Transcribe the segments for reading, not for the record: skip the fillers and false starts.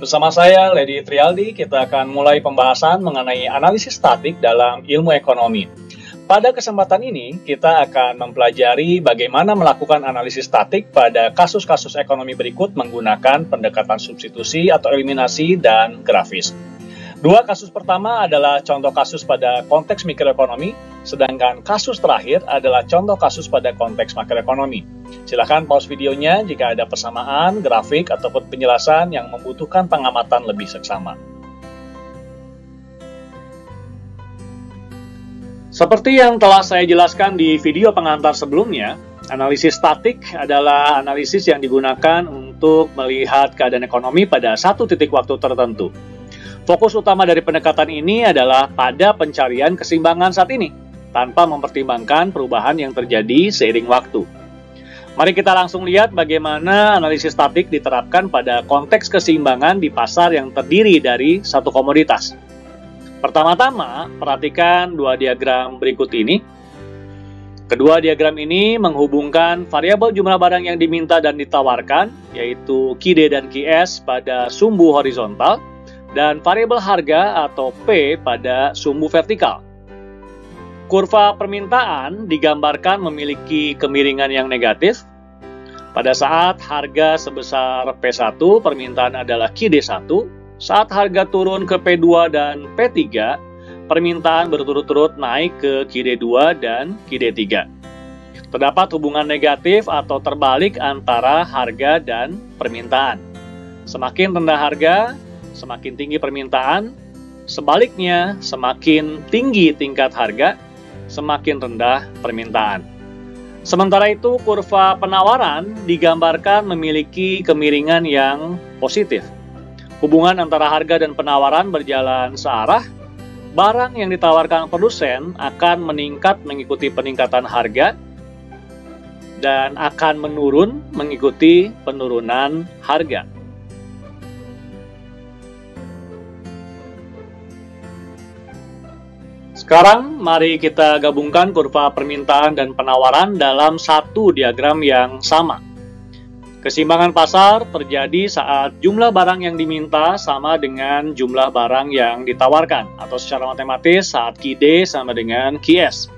Bersama saya, Lady Trialdi, kita akan mulai pembahasan mengenai analisis statik dalam ilmu ekonomi. Pada kesempatan ini, kita akan mempelajari bagaimana melakukan analisis statik pada kasus-kasus ekonomi berikut menggunakan pendekatan substitusi atau eliminasi dan grafis. Dua kasus pertama adalah contoh kasus pada konteks mikroekonomi, sedangkan kasus terakhir adalah contoh kasus pada konteks makroekonomi. Silakan pause videonya jika ada persamaan, grafik, ataupun penjelasan yang membutuhkan pengamatan lebih seksama. Seperti yang telah saya jelaskan di video pengantar sebelumnya, analisis statik adalah analisis yang digunakan untuk melihat keadaan ekonomi pada satu titik waktu tertentu. Fokus utama dari pendekatan ini adalah pada pencarian keseimbangan saat ini, tanpa mempertimbangkan perubahan yang terjadi seiring waktu. Mari kita langsung lihat bagaimana analisis statik diterapkan pada konteks keseimbangan di pasar yang terdiri dari satu komoditas. Pertama-tama, perhatikan dua diagram berikut ini. Kedua diagram ini menghubungkan variabel jumlah barang yang diminta dan ditawarkan, yaitu QD dan QS pada sumbu horizontal, dan variabel harga atau P pada sumbu vertikal. Kurva permintaan digambarkan memiliki kemiringan yang negatif. Pada saat harga sebesar P1, permintaan adalah QD1. Saat harga turun ke P2 dan P3, permintaan berturut-turut naik ke QD2 dan QD3. Terdapat hubungan negatif atau terbalik antara harga dan permintaan. Semakin rendah harga, semakin tinggi permintaan. Sebaliknya, semakin tinggi tingkat harga, semakin rendah permintaan. Sementara itu, kurva penawaran digambarkan memiliki kemiringan yang positif. Hubungan antara harga dan penawaran berjalan searah. Barang yang ditawarkan produsen akan meningkat mengikuti peningkatan harga dan akan menurun mengikuti penurunan harga. Sekarang, mari kita gabungkan kurva permintaan dan penawaran dalam satu diagram yang sama. Keseimbangan pasar terjadi saat jumlah barang yang diminta sama dengan jumlah barang yang ditawarkan, atau secara matematis saat QD sama dengan QS.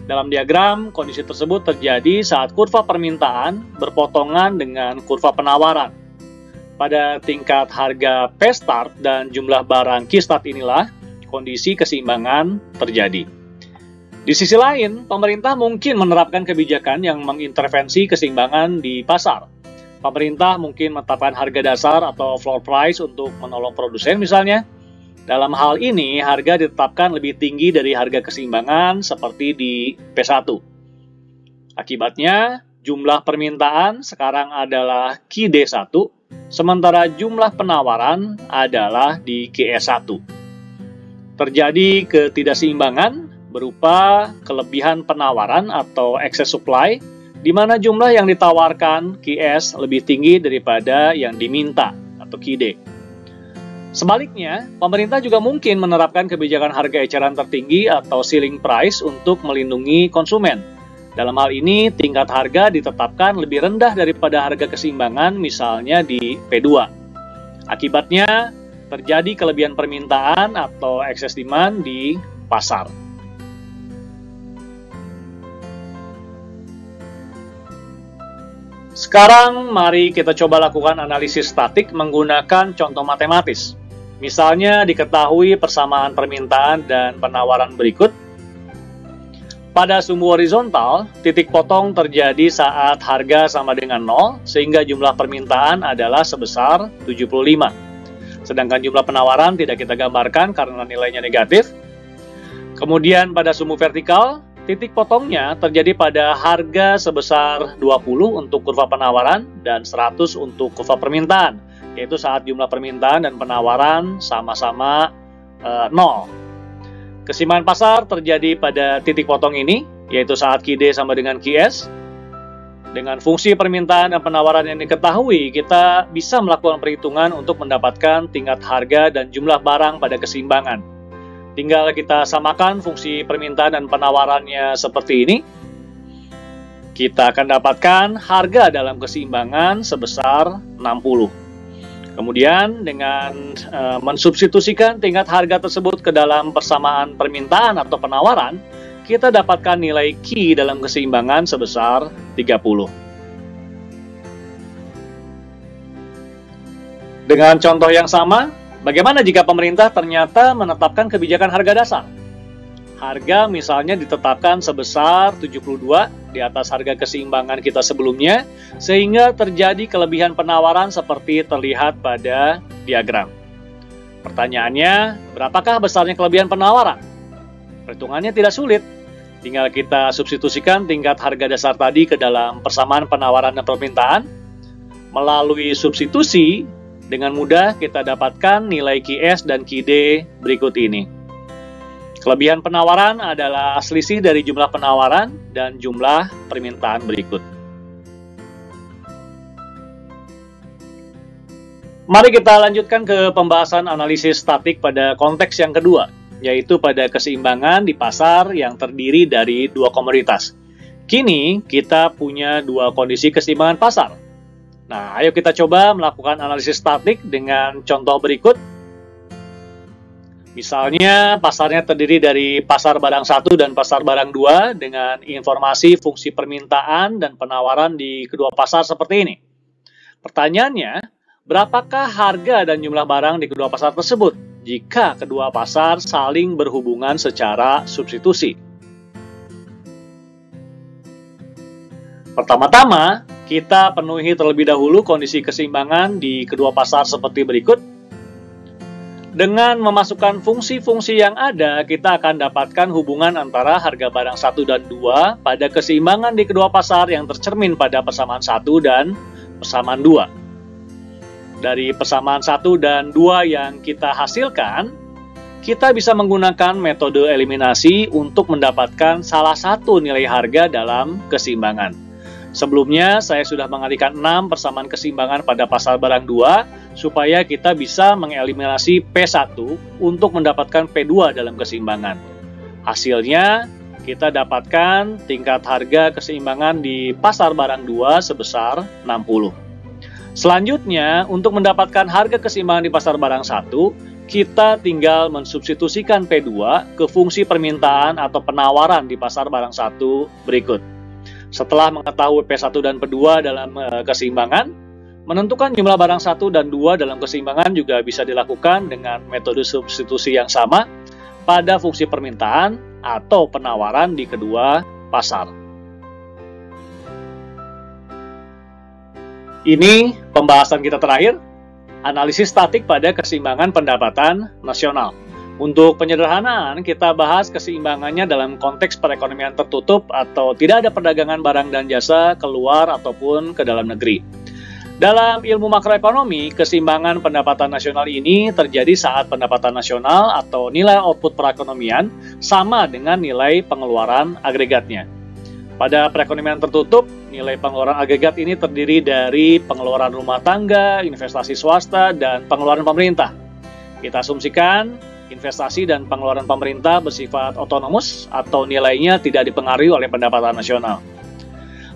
Dalam diagram, kondisi tersebut terjadi saat kurva permintaan berpotongan dengan kurva penawaran. Pada tingkat harga P-start dan jumlah barang Q-start inilah kondisi keseimbangan terjadi. Di sisi lain, pemerintah mungkin menerapkan kebijakan yang mengintervensi keseimbangan di pasar. Pemerintah mungkin menetapkan harga dasar atau floor price untuk menolong produsen misalnya. Dalam hal ini, harga ditetapkan lebih tinggi dari harga keseimbangan seperti di P1. Akibatnya, jumlah permintaan sekarang adalah QD1, sementara jumlah penawaran adalah di QS1. Terjadi ketidakseimbangan berupa kelebihan penawaran atau excess supply, di mana jumlah yang ditawarkan QS lebih tinggi daripada yang diminta atau QD. Sebaliknya, pemerintah juga mungkin menerapkan kebijakan harga eceran tertinggi atau ceiling price untuk melindungi konsumen. Dalam hal ini, tingkat harga ditetapkan lebih rendah daripada harga keseimbangan, misalnya di P2. Akibatnya, terjadi kelebihan permintaan atau excess demand di pasar. Sekarang, mari kita coba lakukan analisis statik menggunakan contoh matematis. Misalnya, diketahui persamaan permintaan dan penawaran berikut. Pada sumbu horizontal, titik potong terjadi saat harga sama dengan 0, sehingga jumlah permintaan adalah sebesar 75. Sedangkan jumlah penawaran tidak kita gambarkan karena nilainya negatif. Kemudian pada sumbu vertikal, titik potongnya terjadi pada harga sebesar 20 untuk kurva penawaran dan 100 untuk kurva permintaan, yaitu saat jumlah permintaan dan penawaran sama-sama 0. Keseimbangan pasar terjadi pada titik potong ini, yaitu saat QD sama dengan QS. Dengan fungsi permintaan dan penawaran yang diketahui, kita bisa melakukan perhitungan untuk mendapatkan tingkat harga dan jumlah barang pada keseimbangan. Tinggal kita samakan fungsi permintaan dan penawarannya seperti ini. Kita akan dapatkan harga dalam keseimbangan sebesar 60. Kemudian dengan mensubstitusikan tingkat harga tersebut ke dalam persamaan permintaan atau penawaran, kita dapatkan nilai Q dalam keseimbangan sebesar 30. Dengan contoh yang sama, bagaimana jika pemerintah ternyata menetapkan kebijakan harga dasar? Harga misalnya ditetapkan sebesar 72 di atas harga keseimbangan kita sebelumnya, sehingga terjadi kelebihan penawaran seperti terlihat pada diagram. Pertanyaannya, berapakah besarnya kelebihan penawaran? Perhitungannya tidak sulit. Tinggal kita substitusikan tingkat harga dasar tadi ke dalam persamaan penawaran dan permintaan. Melalui substitusi, dengan mudah kita dapatkan nilai QS dan QD berikut ini. Kelebihan penawaran adalah selisih dari jumlah penawaran dan jumlah permintaan berikut. Mari kita lanjutkan ke pembahasan analisis statik pada konteks yang kedua, yaitu pada keseimbangan di pasar yang terdiri dari dua komoditas. Kini kita punya dua kondisi keseimbangan pasar. Nah, ayo kita coba melakukan analisis statik dengan contoh berikut. Misalnya, pasarnya terdiri dari pasar barang 1 dan pasar barang 2 dengan informasi fungsi permintaan dan penawaran di kedua pasar seperti ini. Pertanyaannya, berapakah harga dan jumlah barang di kedua pasar tersebut jika kedua pasar saling berhubungan secara substitusi? Pertama-tama, kita penuhi terlebih dahulu kondisi keseimbangan di kedua pasar seperti berikut. Dengan memasukkan fungsi-fungsi yang ada, kita akan dapatkan hubungan antara harga barang 1 dan 2 pada keseimbangan di kedua pasar yang tercermin pada persamaan 1 dan persamaan 2. Dari persamaan 1 dan 2 yang kita hasilkan, kita bisa menggunakan metode eliminasi untuk mendapatkan salah satu nilai harga dalam keseimbangan. Sebelumnya, saya sudah mengalihkan 6 persamaan keseimbangan pada pasar barang 2, supaya kita bisa mengeliminasi P1 untuk mendapatkan P2 dalam keseimbangan. Hasilnya, kita dapatkan tingkat harga keseimbangan di pasar barang 2 sebesar 60. Selanjutnya, untuk mendapatkan harga keseimbangan di pasar barang 1, kita tinggal mensubstitusikan P2 ke fungsi permintaan atau penawaran di pasar barang 1 berikut. Setelah mengetahui P1 dan P2 dalam keseimbangan, menentukan jumlah barang 1 dan 2 dalam keseimbangan juga bisa dilakukan dengan metode substitusi yang sama pada fungsi permintaan atau penawaran di kedua pasar. Ini pembahasan kita terakhir, analisis statik pada keseimbangan pendapatan nasional. Untuk penyederhanaan, kita bahas keseimbangannya dalam konteks perekonomian tertutup atau tidak ada perdagangan barang dan jasa keluar ataupun ke dalam negeri. Dalam ilmu makroekonomi, keseimbangan pendapatan nasional ini terjadi saat pendapatan nasional atau nilai output perekonomian sama dengan nilai pengeluaran agregatnya. Pada perekonomian tertutup, nilai pengeluaran agregat ini terdiri dari pengeluaran rumah tangga, investasi swasta, dan pengeluaran pemerintah. Kita asumsikan investasi dan pengeluaran pemerintah bersifat otonomus atau nilainya tidak dipengaruhi oleh pendapatan nasional.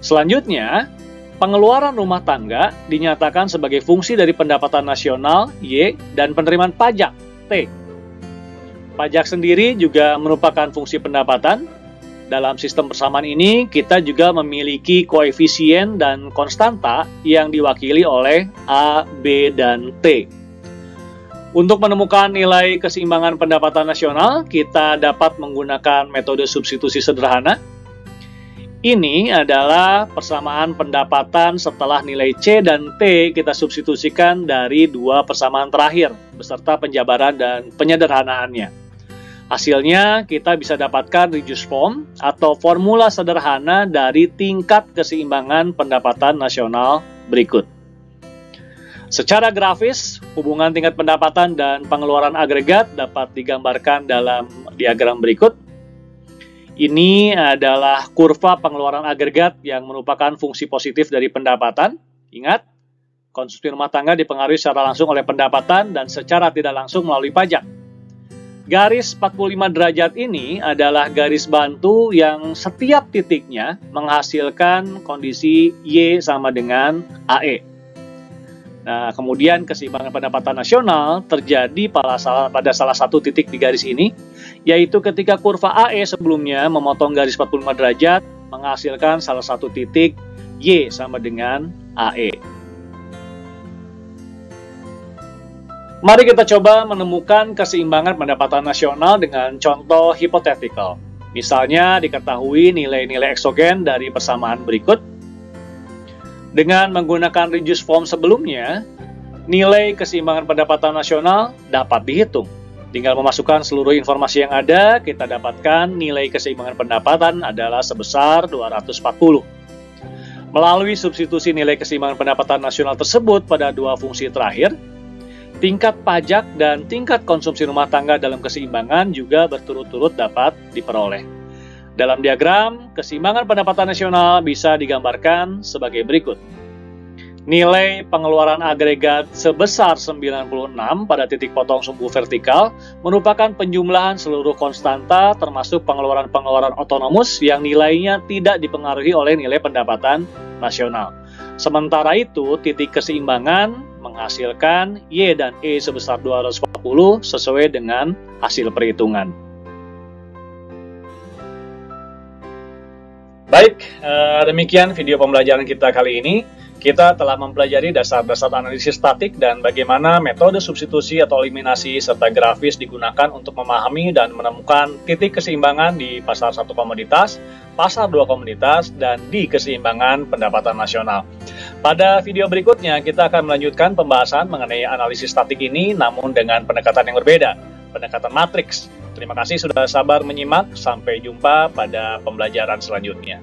Selanjutnya, pengeluaran rumah tangga dinyatakan sebagai fungsi dari pendapatan nasional Y dan penerimaan pajak T. Pajak sendiri juga merupakan fungsi pendapatan. Dalam sistem persamaan ini, kita juga memiliki koefisien dan konstanta yang diwakili oleh A, B, dan T. Untuk menemukan nilai keseimbangan pendapatan nasional, kita dapat menggunakan metode substitusi sederhana. Ini adalah persamaan pendapatan setelah nilai C dan T kita substitusikan dari dua persamaan terakhir, beserta penjabaran dan penyederhanaannya. Hasilnya, kita bisa dapatkan reduced form atau formula sederhana dari tingkat keseimbangan pendapatan nasional berikut. Secara grafis, hubungan tingkat pendapatan dan pengeluaran agregat dapat digambarkan dalam diagram berikut. Ini adalah kurva pengeluaran agregat yang merupakan fungsi positif dari pendapatan. Ingat, konsumsi rumah tangga dipengaruhi secara langsung oleh pendapatan dan secara tidak langsung melalui pajak. Garis 45 derajat ini adalah garis bantu yang setiap titiknya menghasilkan kondisi Y sama dengan AE. Nah, kemudian keseimbangan pendapatan nasional terjadi pada salah satu titik di garis ini, yaitu ketika kurva AE sebelumnya memotong garis 45 derajat, menghasilkan salah satu titik Y sama dengan AE. Mari kita coba menemukan keseimbangan pendapatan nasional dengan contoh hipotetikal. Misalnya diketahui nilai-nilai eksogen dari persamaan berikut. Dengan menggunakan reduced form sebelumnya, nilai keseimbangan pendapatan nasional dapat dihitung. Tinggal memasukkan seluruh informasi yang ada, kita dapatkan nilai keseimbangan pendapatan adalah sebesar 240. Melalui substitusi nilai keseimbangan pendapatan nasional tersebut pada dua fungsi terakhir, tingkat pajak dan tingkat konsumsi rumah tangga dalam keseimbangan juga berturut-turut dapat diperoleh. Dalam diagram, keseimbangan pendapatan nasional bisa digambarkan sebagai berikut. Nilai pengeluaran agregat sebesar 96 pada titik potong sumbu vertikal merupakan penjumlahan seluruh konstanta termasuk pengeluaran-pengeluaran otonomus yang nilainya tidak dipengaruhi oleh nilai pendapatan nasional. Sementara itu, titik keseimbangan menghasilkan Y dan E sebesar 240 sesuai dengan hasil perhitungan. Baik, demikian video pembelajaran kita kali ini. Kita telah mempelajari dasar-dasar analisis statik dan bagaimana metode substitusi atau eliminasi serta grafis digunakan untuk memahami dan menemukan titik keseimbangan di pasar satu komoditas, pasar dua komoditas, dan di keseimbangan pendapatan nasional. Pada video berikutnya, kita akan melanjutkan pembahasan mengenai analisis statik ini, namun dengan pendekatan yang berbeda, pendekatan matriks. Terima kasih sudah sabar menyimak. Sampai jumpa pada pembelajaran selanjutnya.